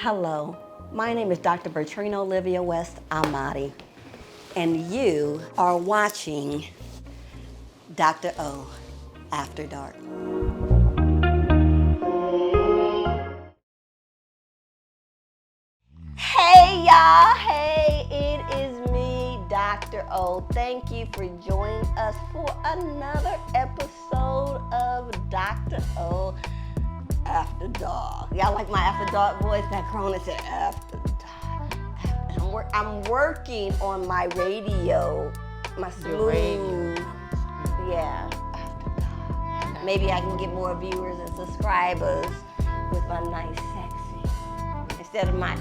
Hello, my name is Dr. Bertrina Olivia West Amati, and you are watching Dr.O After Dark. Hey y'all, hey, it is me, Dr. O. Thank you for joining us for another episode of Dr.O After Dark. Y'all like my After Dark voice? That Corona said After Dark. I'm working on my radio, my smooth. Yeah, After Dark. Maybe I can get more viewers and subscribers with my nice sexy. Instead of my,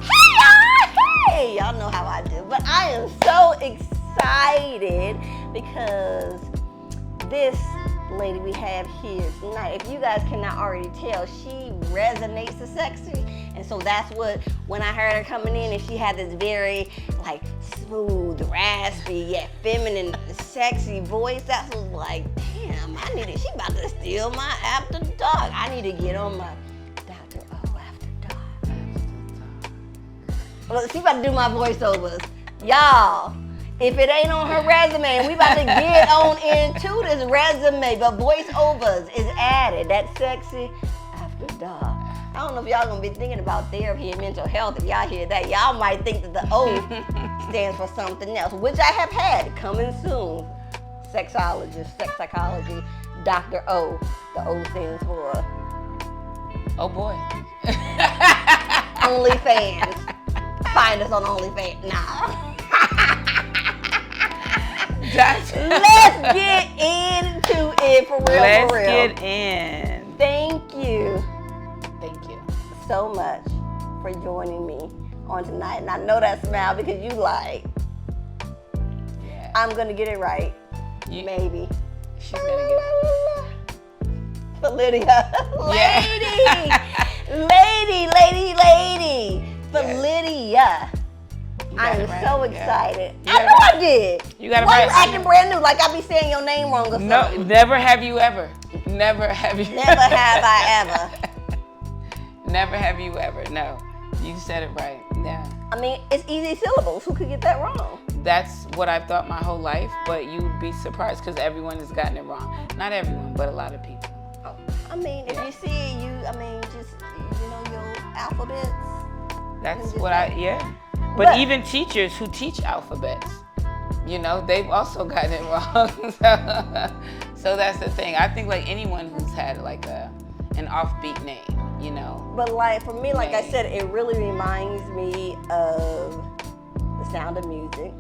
hey, y'all know how I do. But I am so excited because this lady we have here tonight, if you guys cannot already tell, she resonates the sexy. And so that's what, when I heard her coming in and she had this very like smooth, raspy, yet feminine, sexy voice, that was like, damn, she about to steal my After Dark. I need to get on my Dr.O After Dark. Well, she about to do my voiceovers. Y'all, if it ain't on her resume, we about to get on into this resume, but voiceovers is added. That sexy After Dark. I don't know if y'all gonna be thinking about therapy and mental health. If y'all hear that, y'all might think that the O stands for something else, which I have had coming soon. Sexologist, sex psychology, Dr. O. The O stands for oh boy. OnlyFans. Find us on OnlyFans. Nah. Let's get into it for real. Let's for real. get in. Thank you so much for joining me on tonight. And I know that smile because you like, yeah. I'm going to get it right. Maybe. She's going to get it. For Lydia. Lady. For Lydia. I'm so excited. Yeah. I know I did. You got it Why right. you acting brand new like I be saying your name wrong or something? No, never have you ever. Never have you Never have I ever. Never have you ever. No. You said it right. Yeah. I mean, it's easy syllables. Who could get that wrong? That's what I've thought my whole life, but you'd be surprised because everyone has gotten it wrong. Not everyone, but a lot of people. Oh, I mean, if you see it, just, your alphabets. That's what But even teachers who teach alphabets, they've also gotten it wrong. So that's the thing. I think like anyone who's had like an offbeat name, But like for me, like I said, it really reminds me of The Sound of Music.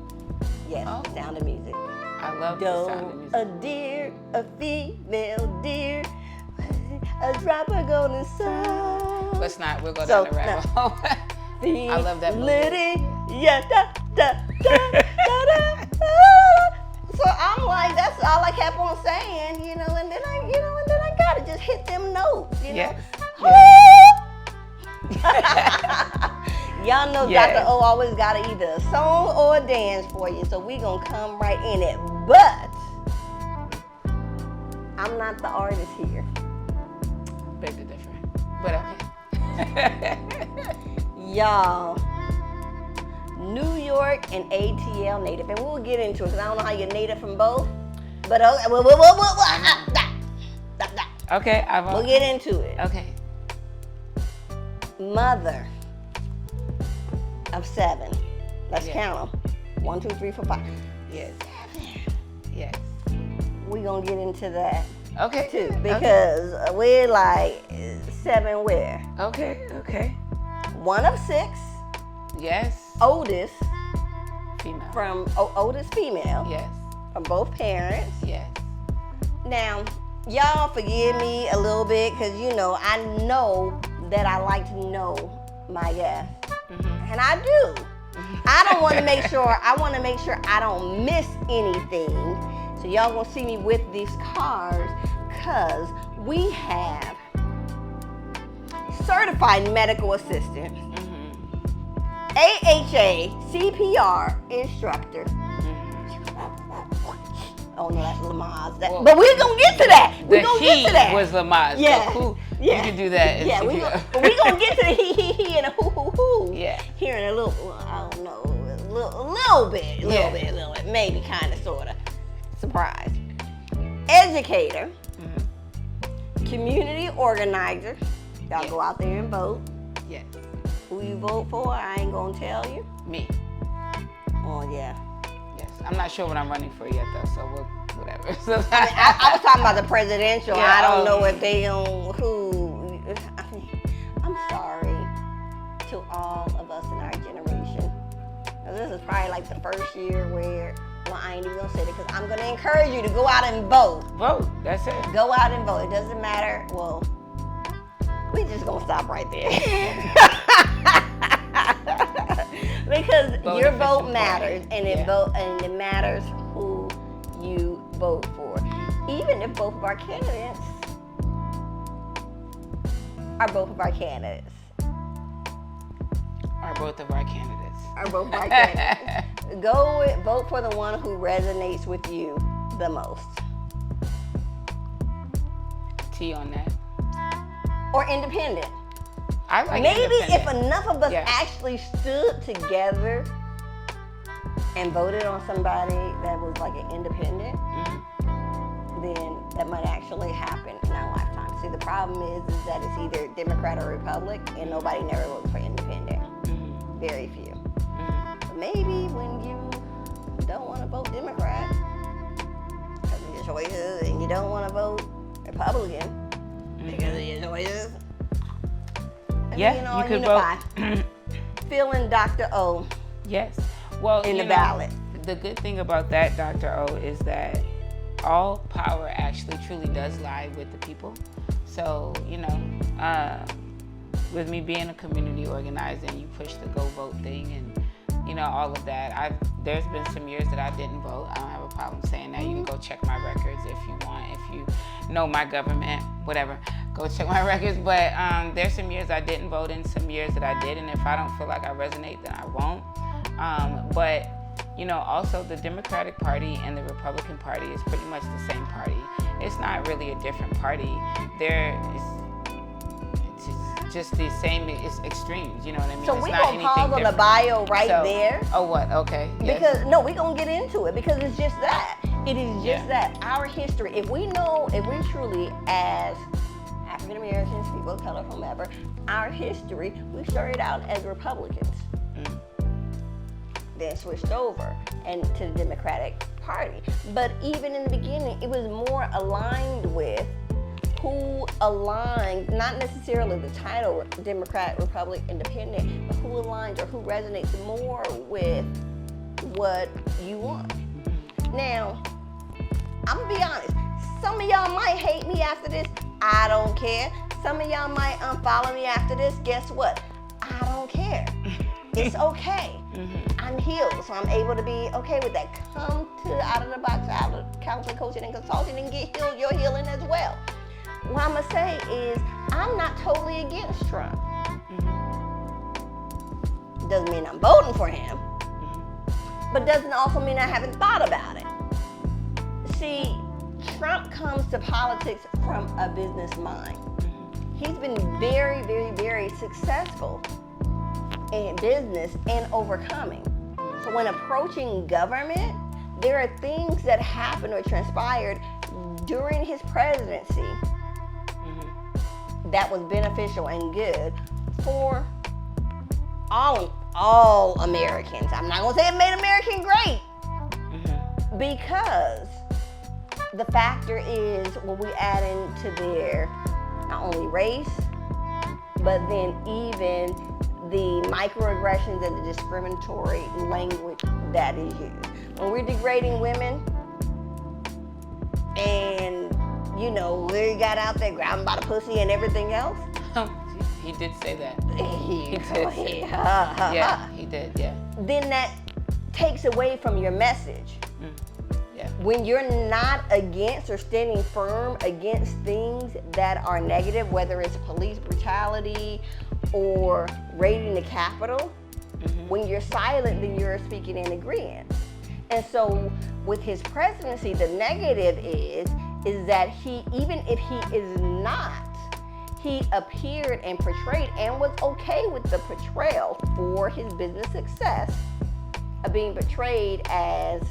Yes, The Sound of Music. I love The Sound of Music. A deer, a female deer, a drop of golden sun. Let's not. We'll go down the rabbit hole. I love that movie. Lydia, da, da, da, da, da, da. So I'm like, that's all I kept on saying, and then I gotta just hit them notes, Yes. Y'all know Yes. Dr. O always got either a song or a dance for you, so we gonna come right in it. But I'm not the artist here. Beg to differ, but okay. Y'all, New York and ATL native, and we'll get into it because I don't know how you're native from both. But Okay, we'll get into it. Okay. Mother of 7. Let's Yes. count them. 1, 2, 3, 4, 5. Yes. 7. Yes. We're gonna get into that Okay. too because we're like 7 where? Okay. 1 of 6. Yes. Oldest Female. from oldest female. Yes. From both parents. Yes. Now, y'all forgive me a little bit because I know that I like to know my guests. Mm-hmm. And I do. I don't want to make sure I don't miss anything. So y'all gonna see me with these cards because we have certified medical assistant, AHA CPR instructor. Oh no, that's Lamaze. But we're gonna get to that. We're gonna get to that. Was Lamaze. Yeah. So Yeah. You can do that. Yeah, we gonna get to the he and a hoo. Yeah. Here in a little, I don't know, a little bit, maybe kind of, sort of. Surprise. Educator, community organizer. Y'all go out there and vote. Yes. Who you vote for, I ain't gonna tell you. Me. Oh yeah. Yes. I'm not sure what I'm running for yet though, so whatever. I was talking about the presidential. Yeah, I don't know if they who. I'm sorry to all of us in our generation. Now, this is probably like the first year where, well, I ain't even gonna say it because I'm gonna encourage you to go out and vote. Vote. That's it. Go out and vote. It doesn't matter. Well, we just gonna stop right there. Because Vote your if it's vote important. matters, and it matters who you vote for. Even if both of our candidates are both of our candidates. Are both of our candidates. Are both of our candidates. Vote for the one who resonates with you the most. T on that. Or independent. I like Maybe if independent. enough of us Yeah. actually stood together and voted on somebody that was like an independent, then that might actually happen in our lifetime. See, the problem is that it's either Democrat or Republic, and nobody never votes for independent. Very few. But maybe when you don't want to vote Democrat because of your choices, and you don't want to vote Republican because of your choices, Yeah, you could vote. Feeling Dr. O Yes. Well, in you the know, ballot. The good thing about that, Dr.O, is that all power actually truly does lie with the people. So, with me being a community organizer and you push the go vote thing and, all of that, there's been some years that I didn't vote. I don't have a problem saying that. You can go check my records if you want. If you know my government, whatever, go check my records. But there's some years I didn't vote and some years that I did. And if I don't feel like I resonate, then I won't. But also the Democratic Party and the Republican Party is pretty much the same party. It's not really a different party. It's just the same, it's extremes, you know what I mean? So it's we're not going to pause on the different. bio right So- there. Oh, what? Okay. Yes. Because, no, we're going to get into it because it's just that. It is just Yeah. that. Our history, if we truly, as African Americans, people of color, whomever, our history, we started out as Republicans. Then switched over and to the Democratic Party. But even in the beginning, it was more aligned with who aligned, not necessarily the title Democrat, Republic, Independent, but who aligns or who resonates more with what you want. Now, I'm gonna be honest, some of y'all might hate me after this, I don't care. Some of y'all might unfollow me after this, guess what? I don't care. It's okay. I'm healed, so I'm able to be okay with that. Come to Out of the Box counseling, coaching, and consulting and get healed. You're healing as well. What I'm gonna say is, I'm not totally against Trump. Doesn't mean I'm voting for him, but doesn't also mean I haven't thought about it. See, Trump comes to politics from a business mind. He's been very, very, very successful in business and overcoming. So when approaching government, there are things that happened or transpired during his presidency that was beneficial and good for all Americans. I'm not gonna say it made America great, because the factor is when we add into their not only race, but then even the microaggressions and the discriminatory language that is used. When we're degrading women and, we got out there grabbing by the pussy and everything else. He did say that. He did. Yeah, he did, yeah. Then that takes away from your message. Yeah. When you're not against or standing firm against things that are negative, whether it's police brutality or raiding the Capitol, when you're silent, then you're speaking in agreement. And so with his presidency, the negative is that he, even if he is not, he appeared and portrayed and was okay with the portrayal for his business success of being portrayed as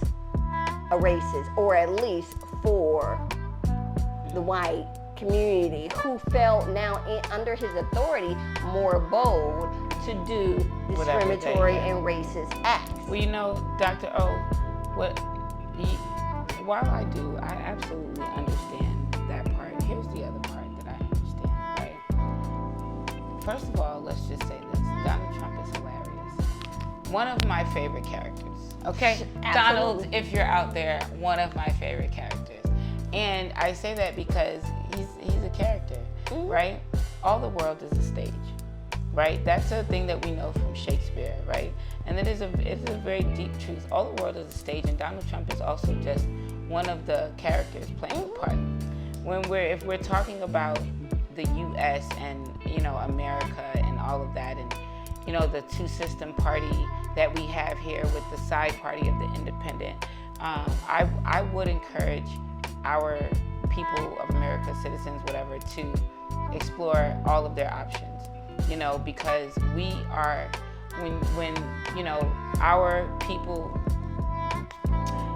a racist, or at least for the white community who felt now under his authority more bold to do discriminatory and racist acts. Well, you know, Dr. O, while I absolutely understand that part, here's the other part that I understand, right? First of all, let's just say this. Donald Trump is hilarious. One of my favorite characters, okay? Donald, if you're out there, one of my favorite characters. And I say that because he's a character, right? All the world is a stage, right? That's a thing that we know from Shakespeare, right? And it's a very deep truth. All the world is a stage, and Donald Trump is also just one of the characters playing a part. If we're talking about the U.S. and, you know, America and all of that, and, you know, the two-system party that we have here with the side party of the independent, I would encourage our people of America, citizens, whatever, to explore all of their options, you know, because we are, when you know, our people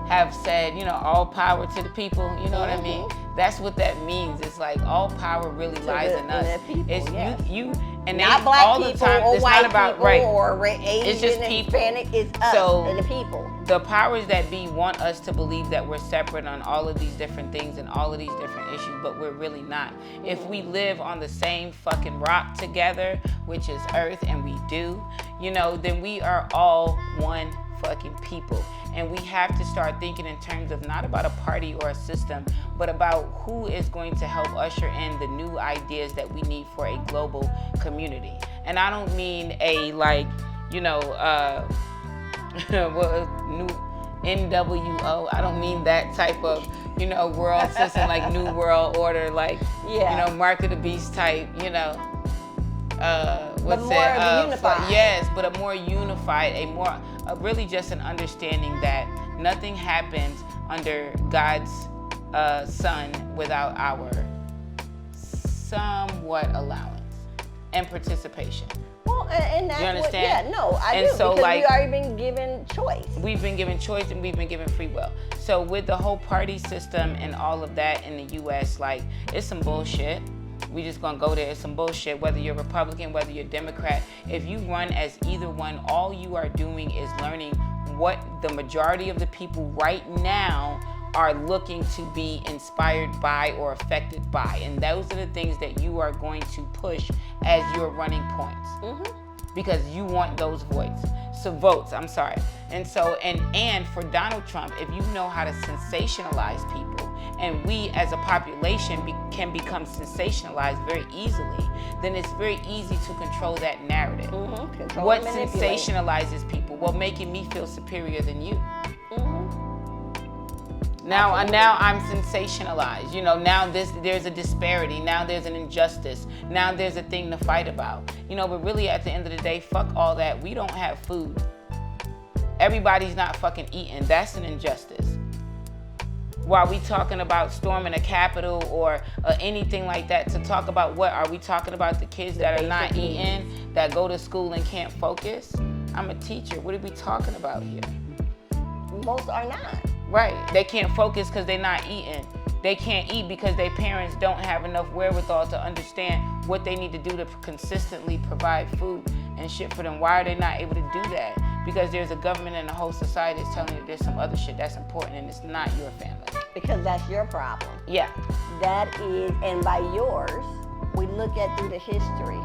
have said, you know, all power to the people, you know what I mean? That's what that means. It's like all power really lies in us. People, it's yes. you and not they, black all people the time. or it's white not about people right. or Asian it's just and people. Hispanic. It's us and the people. The powers that be want us to believe that we're separate on all of these different things and all of these different issues, but we're really not. If we live on the same fucking rock together, which is Earth, and we do, you know, then we are all one fucking people. And we have to start thinking in terms of not about a party or a system, but about who is going to help usher in the new ideas that we need for a global community. And I don't mean a, like, you know, new NWO. I don't mean that type of, you know, world system, like New World Order, like, you know, Mark of the Beast type, you know. Unified. Yes, but a more unified, really just an understanding that nothing happens under God's sun without our somewhat allowance and participation. Well, and that's you understand? I do, so, because like, we already been given choice. We've been given choice and we've been given free will. So with the whole party system and all of that in the U.S., like, it's some bullshit. We just gonna go there. It's some bullshit. Whether you're Republican, whether you're Democrat, if you run as either one, all you are doing is learning what the majority of the people right now are looking to be inspired by or affected by, and those are the things that you are going to push as your running points, because you want those votes. And so, and for Donald Trump, if you know how to sensationalize people, and we as a population can become sensationalized very easily, then it's very easy to control that narrative. What sensationalizes people? Well, making me feel superior than you. Now I'm sensationalized. You know, now there's a disparity. Now there's an injustice. Now there's a thing to fight about. You know, but really at the end of the day, fuck all that. We don't have food. Everybody's not fucking eating. That's an injustice. While we talking about storming a Capitol or anything like that, to talk about what? Are we talking about the kids that are not eating, that go to school and can't focus? I'm a teacher. What are we talking about here? Most are not. Right. They can't focus because they're not eating. They can't eat because their parents don't have enough wherewithal to understand what they need to do to consistently provide food and shit for them. Why are they not able to do that? Because there's a government and a whole society that's telling you there's some other shit that's important and it's not your family. Because that's your problem. Yeah. That is, and by yours, we look at through the history.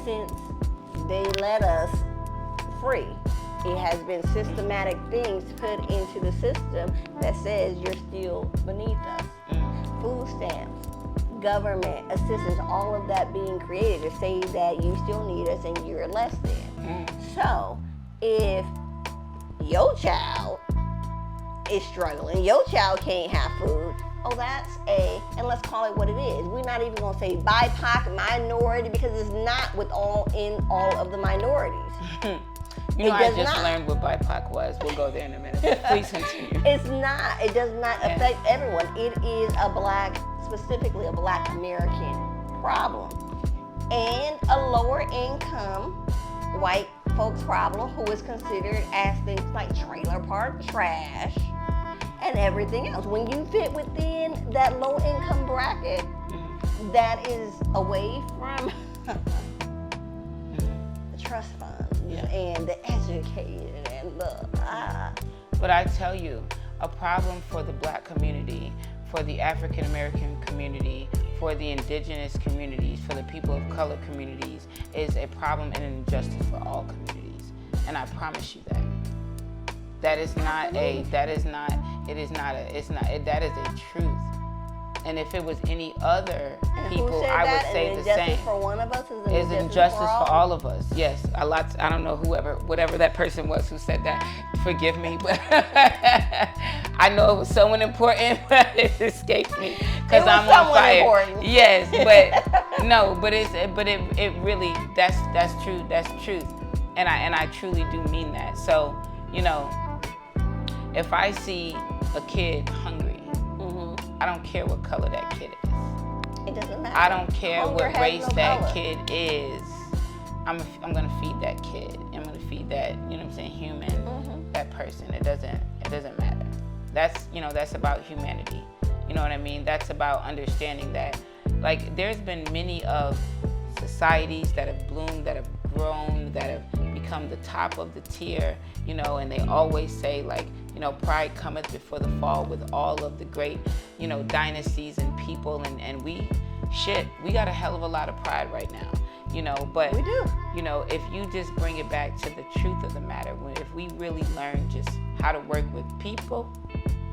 Since they let us free, it has been systematic things put into the system that says you're still beneath us. Food stamps, government assistance, all of that being created to say that you still need us and you're less than. So if your child is struggling, your child can't have food, and let's call it what it is. We're not even gonna say BIPOC, minority, because it's not with all of the minorities. You know, I just learned what BIPOC was. We'll go there in a minute. Please continue. It's not. It does not affect everyone. It is specifically a Black American problem. and a lower income white folks problem who is considered as things like trailer park trash and everything else. When you fit within that low income bracket, that is away from the trust funds and the educated and the But I tell you, a problem for the Black community, for the African American community, for the indigenous communities, for the people of color communities, is a problem and an injustice for all communities. And I promise you that. That is not that is a truth. And if it was any other people, I would say the same. For one of us is injustice for all of us. Yes, I don't know whatever that person was who said that. Forgive me, but I know it was someone important, but it escaped me because I'm on fire. Important. Yes, but no, but it really that's true. That's truth, and I truly do mean that. So if I see a kid hungry, I don't care what color that kid is. It doesn't matter. I don't care what race that color. Kid is. I'm gonna feed that kid. I'm gonna feed that, human, that person. It doesn't matter. That's about humanity. You know what I mean? That's about understanding that, like, there's been many of societies that have bloomed, that have grown, that have become the top of the tier, and they always say, like, pride cometh before the fall with all of the great, dynasties and people, and we got a hell of a lot of pride right now, but we do. If you just bring it back to the truth of the matter, if we really learn just how to work with people,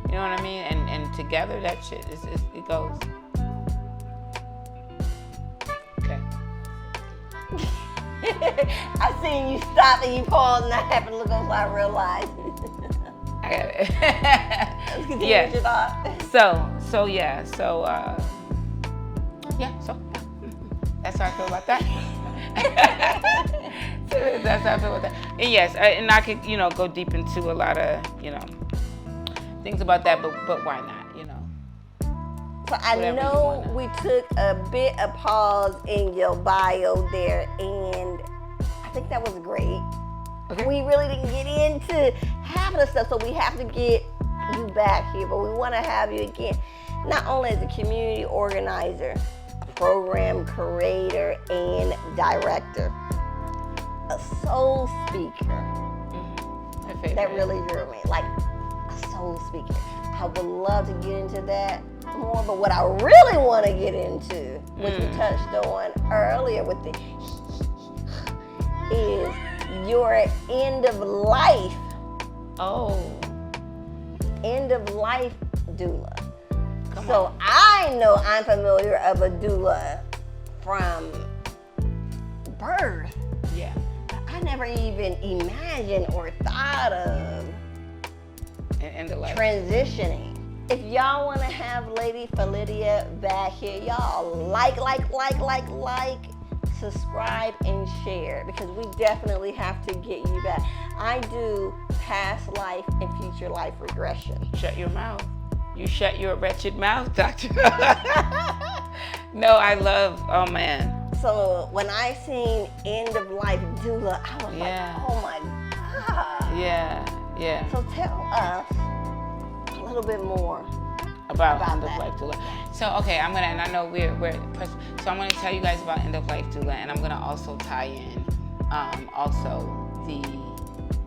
you know what I mean, and together, that shit it goes. Okay. I seen you stop and you pause and I happened to look over, I realized. I got it. Let's continue with your thought. So that's how I feel about that. That's how I feel about that. And yes, and I could, go deep into a lot of, things about that, but why not, So I know we took a bit of pause in your bio there, and I think that was great. Okay. We really didn't get into half of the stuff, so we have to get you back here, but we want to have you again, not only as a community organizer, program creator, and director, a soul speaker. That really drew me, like a soul speaker. I would love to get into that more, but what I really want to get into, which we touched on earlier with the is your end of life. End of life doula. So I know I'm familiar of a doula from birth. Yeah. But I never even imagined or thought of end of life transitioning. If y'all want to have Lady Felidia back here, y'all like, subscribe, and share, because we definitely have to get you back. I do past life and future life regression. Shut your mouth. You shut your wretched mouth, Doctor. No, I love, oh man. So when I seen end of life doula, I was like, oh my God. Yeah. So tell us a little bit more about end of life doula. So and I know so I'm gonna tell you guys about end of life doula, and I'm gonna also tie in also the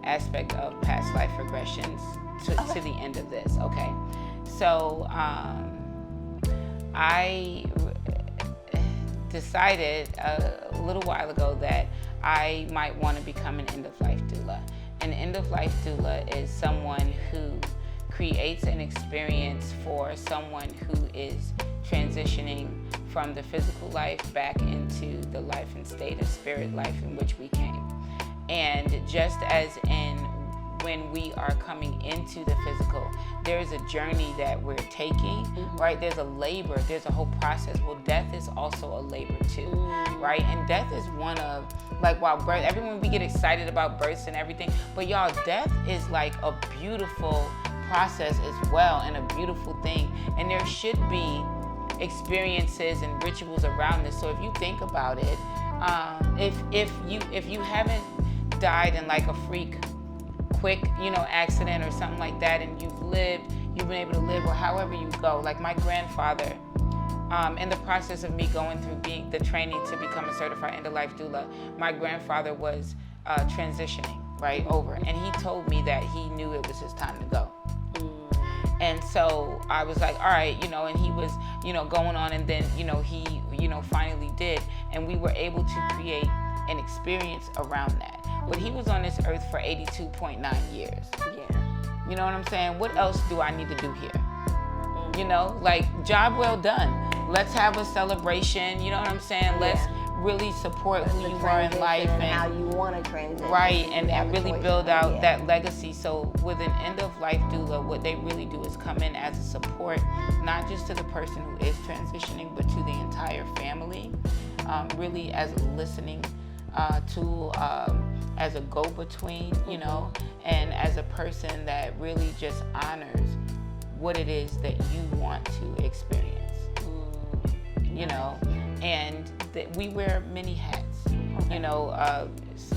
aspect of past life regressions to the end of this. Okay. So I decided a little while ago that I might want to become an end of life doula. An end of life doula is someone who creates an experience for someone who is transitioning from the physical life back into the life and state of spirit life in which we came. And just as in when we are coming into the physical, there's a journey that we're taking, right? There's a labor, there's a whole process. Well, death is also a labor too, right? And death is one of, like, while birth, everyone, we get excited about births and everything, but y'all, death is like a beautiful process as well, and a beautiful thing. And there should be experiences and rituals around this. So if you think about it, if you haven't died in like a freak, quick, accident or something like that, and you've been able to live, or however you go. Like my grandfather, in the process of me going through the training to become a certified end-of-life doula, my grandfather was transitioning right over, and he told me that he knew it was his time to go. And so I was like, all right, and he was, going on, and then, he, finally did, and we were able to create an experience around that. But he was on this earth for 82.9 years. Yeah. You know what I'm saying? What else do I need to do here? Like, job well done. Let's have a celebration. You know what I'm saying? Let's really support who you are in life and how you want to transition. Right, and really build out that legacy. So with an end-of-life doula, what they really do is come in as a support, not just to the person who is transitioning, but to the entire family, really as a listening tool, as a go-between, and as a person that really just honors what it is that you want to experience, and that we wear many hats.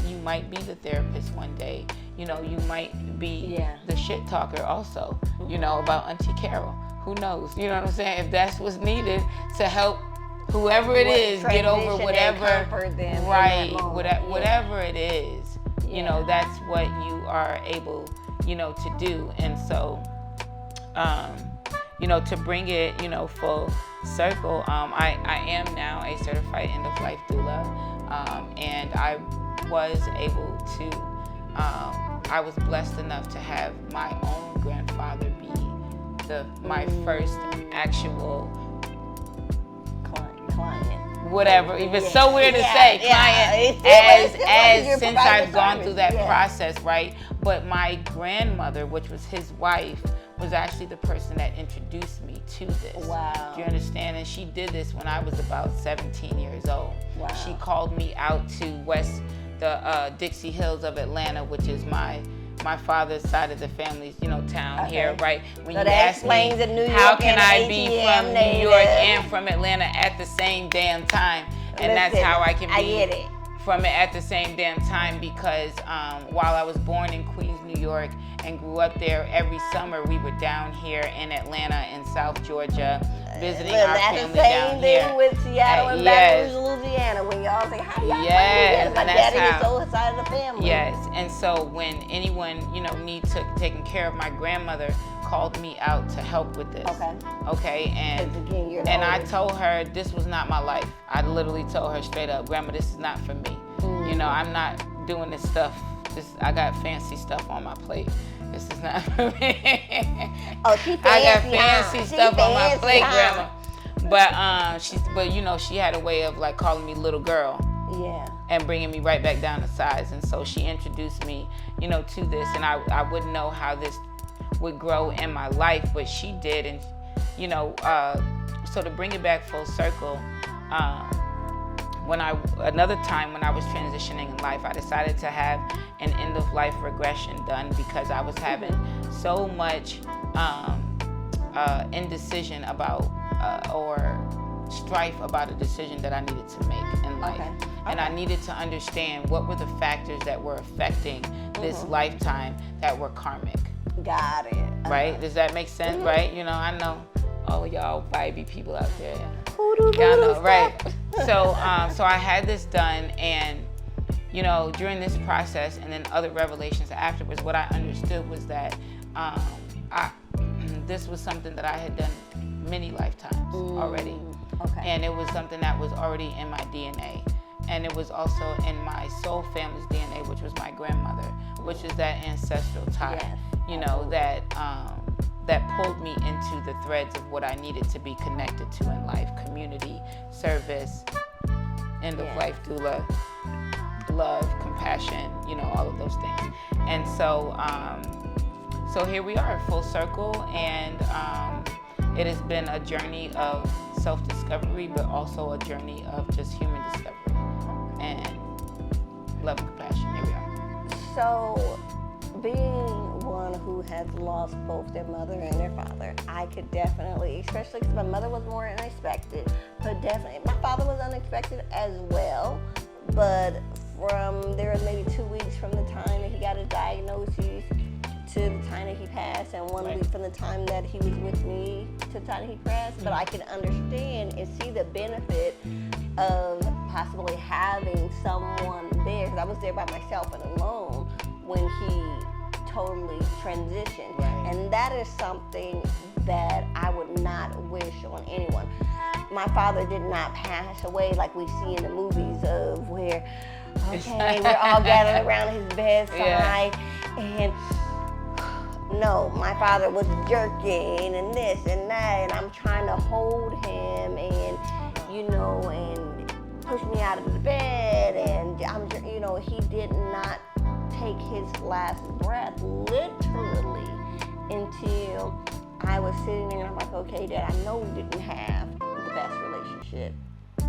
You might be the therapist one day, you might be the shit talker also, about Auntie Carol. Who knows? You know what I'm saying? If that's what's needed to help whoever it is get over whatever, right, whatever it is, that's what you are able, to do. And so, to bring it, full circle, I am now a certified end-of-life doula, and I was able to, I was blessed enough to have my own grandfather be my first actual client. Whatever, it's so weird to say client, as since I've gone through that process, right? But my grandmother, which was his wife, was actually the person that introduced me to this. Wow. Do you understand? And she did this when I was about 17 years old. Wow. She called me out to the Dixie Hills of Atlanta, which is my father's side of the family's, town here, right? When so you that ask explains me, the New York how can and I be ATM from native. New York and from Atlanta at the same damn time? And that's how I can be from it at the same damn time, because while I was born in Queens, New York, and grew up there, every summer we were down here in Atlanta and South Georgia visiting our family down here. That's the same thing with Seattle and Baton Rouge, Louisiana, when y'all say, how y'all yes, my daddy is so side of the family. Yes, and so when anyone, needs taking care of, my grandmother called me out to help with this. Okay, and again, I told her this was not my life. I literally told her straight up, Grandma, this is not for me. I'm not doing this stuff. I got fancy stuff on my plate. This is not for me. Oh, she fancy. I got fancy stuff on my plate, Grandma. But she had a way of like calling me little girl. Yeah. And bringing me right back down to size. And so she introduced me, to this, and I wouldn't know how this would grow in my life, but she did. And so to bring it back full circle, another time when I was transitioning in life, I decided to have an end-of-life regression done because I was having so much indecision about or strife about a decision that I needed to make in life. And I needed to understand what were the factors that were affecting this lifetime that were karmic. Got it. Right? Does that make sense? Right? I know all of y'all vibey people out there. Y'all know, right? So I had this done, and during this process and then other revelations afterwards, what I understood was that this was something that I had done many lifetimes already. And it was something that was already in my DNA. And it was also in my soul family's DNA, which was my grandmother, which is that ancestral tie, that pulled me into the threads of what I needed to be connected to in life: community, service, end-of-life doula, love, compassion, all of those things. And so, so here we are, full circle, and it has been a journey of self-discovery, but also a journey of just human discovery and love and compassion. Here we are. So, being one who has lost both their mother and their father, I could definitely, especially because my mother was more in a definitely. My father was unexpected as well, but there was maybe 2 weeks from the time that he got his diagnosis to the time that he passed, and 1 week from the time that he was with me to the time that he passed. But I can understand and see the benefit of possibly having someone there, because I was there by myself and alone when he totally transitioned. And that is something that I would not wish on anyone. My father did not pass away like we see in the movies of where, okay, we're all gathered around his bedside, and no, my father was jerking and this and that, and I'm trying to hold him and, and push me out of the bed, and he did not take his last breath literally until I was sitting there and I'm like, okay, Dad, I know we didn't have the best relationship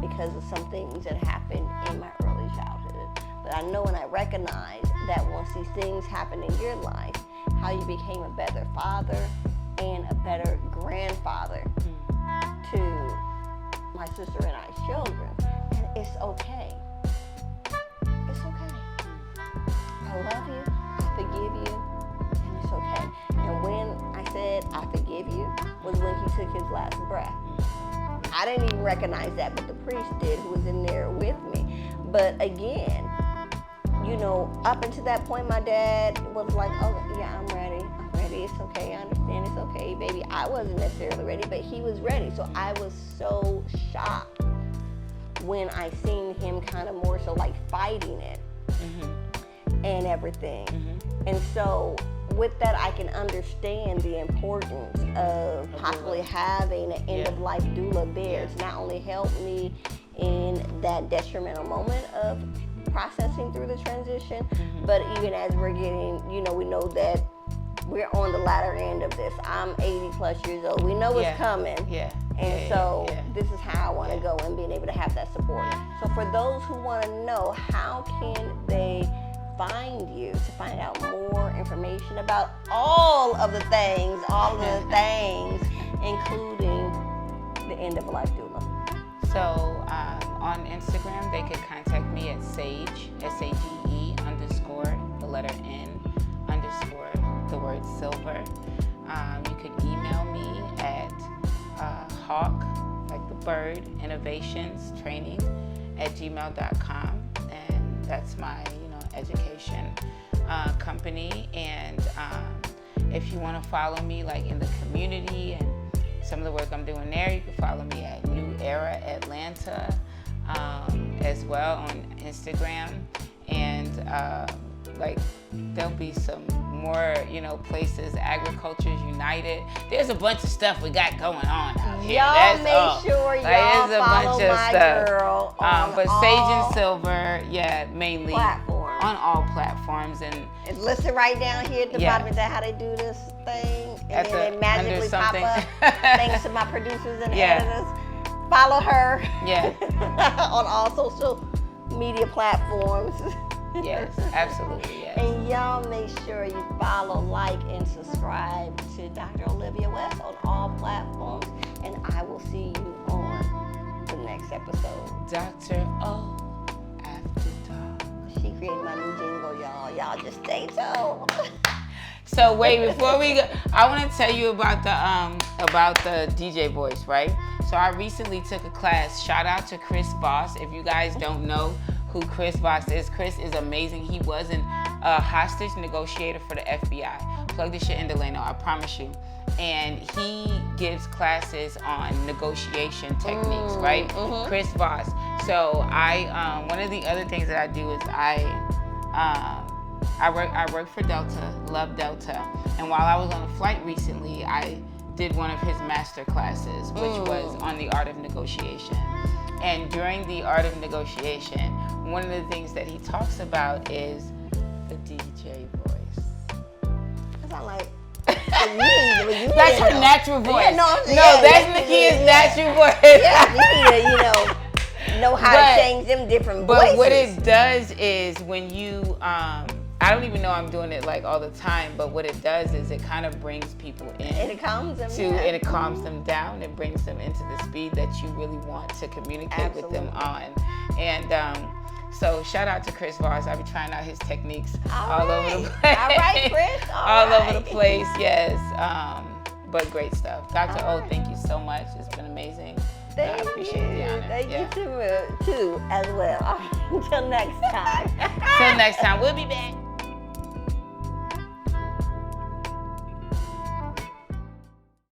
because of some things that happened in my early childhood. But I know and I recognize that once these things happen in your life, how you became a better father and a better grandfather to my sister and I's children. And it's okay. It's okay. I love you, I forgive you, and it's okay. And when I said I forgive you was when he took his last breath. I didn't even recognize that, but the priest did, who was in there with me. But again, up until that point, my dad was like, oh, yeah, I'm ready. It's okay. I understand. It's okay, baby. I wasn't necessarily ready, but he was ready. So I was so shocked when I seen him kind of more so like fighting it and everything. And so with that, I can understand the importance of possibly having an end-of-life doula there to not only help me in that detrimental moment of processing through the transition, but even as we're getting, we know that we're on the latter end of this. I'm 80 plus years old. We know it's coming. And so this is how I want to go, and being able to have that support. So for those who want to know, how can they find you to find out more information about all of the things, including the end-of-life doula? So on Instagram, they could contact me at Sage, SAGE _ the letter N _ the word silver. You could email me at hawk, like the bird, innovations training @gmail.com, and that's my education company. And if you want to follow me like in the community and some of the work I'm doing there, you can follow me at New Era Atlanta as well on Instagram. And there'll be some more, places, Agriculture's United. There's a bunch of stuff we got going on out here. Y'all make sure y'all follow my girl on but all Sage and Silver, mainly platforms. On all platforms. And it's listed right down here at the bottom. Is that how they do this thing? And then they magically pop up. Thanks to my producers and editors. Follow her on all social media platforms. Yes, absolutely, yes. And y'all make sure you follow, like, and subscribe to Dr. Olivia West on all platforms. And I will see you on the next episode. Dr.O After Dark. She created my new jingle, y'all. Y'all just stay tuned. So wait, before we go, I want to tell you about the DJ voice, right? So I recently took a class. Shout out to Chris Voss. If you guys don't know who Chris Voss is amazing. He was a hostage negotiator for the FBI. Plug this shit in Delano, I promise you. And he gives classes on negotiation techniques, right? Chris Voss. So one of the other things that I do is I work for Delta, love Delta. And while I was on a flight recently, I did one of his master classes, which was on the art of negotiation. And during the art of negotiation, one of the things that he talks about is the DJ voice. That's not like you that's her natural voice. Yeah, that's Nakia's natural voice. You need to, know how to change them different voices. But what it does is when you I don't even know I'm doing it like all the time, but what it does is it kind of brings people in. And it calms them down. And it calms them down. It brings them into the speed that you really want to communicate with them on. And so shout out to Chris Vars. I'll be trying out his techniques all over the place. All right, Chris. All over the place, yes. But great stuff. Dr. O, thank you so much. It's been amazing. I appreciate the honor. Thank you too, as well. Until next time. Till next time. We'll be back.